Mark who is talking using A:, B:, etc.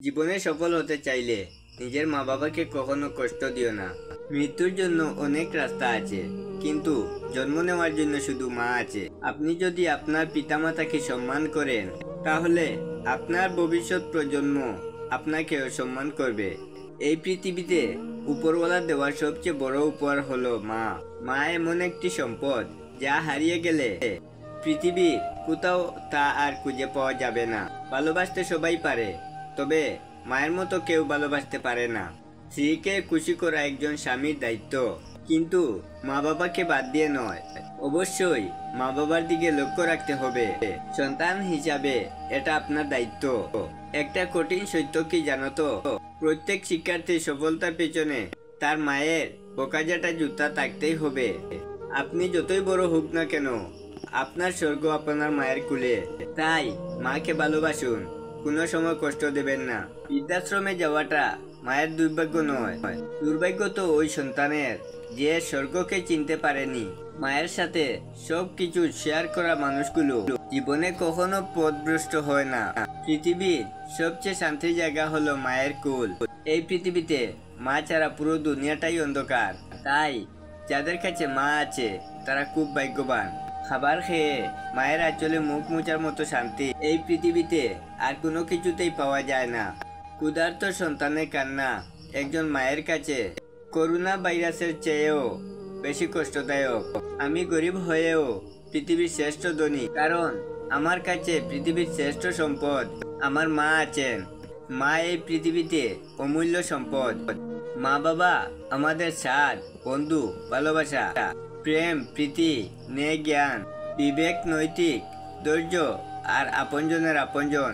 A: জীবনে সফল হতে চাইলে নিজের মা বাবাকে কখনো কষ্ট দিও না। মৃত্যুর জন্য অনেক রাস্তা আছে, কিন্তু জন্ম নেওয়ার জন্য শুধু মা আছে। আপনি যদি আপনার পিতামাতাকে সম্মান করেন, তাহলে আপনার ভবিষ্যৎ প্রজন্ম আপনাকেও সম্মান করবে। এই পৃথিবীতে উপরওয়ালা দেওয়ার সবচেয়ে বড় উপহার হলো মা। মা এমন একটি সম্পদ, যা হারিয়ে গেলে পৃথিবীর কোথাও তা আর খুঁজে পাওয়া যাবে না। ভালোবাসতে সবাই পারে, তবে মায়ের মতো কেউ ভালোবাসতে পারে না। স্ত্রীকে খুশি করা একজন স্বামীর দায়িত্ব, কিন্তু মা বাবাকে বাদ দিয়ে নয়। অবশ্যই মা বাবার দিকে লক্ষ্য রাখতে হবে। সন্তান হিসাবে এটা আপনার দায়িত্ব। একটা কঠিন সত্য কি জানো তো? প্রত্যেক শিক্ষার্থীর সফলতার পেছনে তার মায়ের বোকাজাটা জুতা থাকতেই হবে। আপনি যতই বড় হোক না কেন, আপনার স্বর্গ আপনার মায়ের কুলে। তাই মাকে ভালোবাসুন, কোনো সময় কষ্ট দেবেন না। বৃদ্ধাশ্রমে যাওয়াটা মায়ের দুর্ভাগ্য নয়, দুর্ভাগ্য তো ওই সন্তানের যে স্বর্গকে চিনতে পারেনি। মায়ের সাথে সবকিছু শেয়ার করা মানুষগুলো জীবনে কখনো পথভ্রষ্ট হয় না। পৃথিবীর সবচেয়ে শান্তির জায়গা হলো মায়ের কোল। এই পৃথিবীতে মা ছাড়া পুরো দুনিয়াটাই অন্ধকার। তাই যাদের কাছে মা আছে তারা খুব ভাগ্যবান। খাবার খেয়ে মায়ের আঁচলে মুখ মোছার মতো শান্তি এই পৃথিবীতে আর কোনো কিছুতেই পাওয়া যায় না। ক্ষুধার্ত সন্তানের কান্না একজন মায়ের কাছে করোনা ভাইরাসের চেয়েও বেশি কষ্টদায়ক। আমি গরিব হয়েও পৃথিবীর শ্রেষ্ঠ ধনী, কারণ আমার কাছে পৃথিবীর শ্রেষ্ঠ সম্পদ আমার মা আছেন। মা এই পৃথিবীতে অমূল্য সম্পদ। মা বাবা আমাদের সাথ, বন্ধু, ভালোবাসা, প্রেম, প্রীতি, ন্যায়, জ্ঞান, বিবেক, নৈতিক, ধৈর্য আর আপনজনের আপনজন।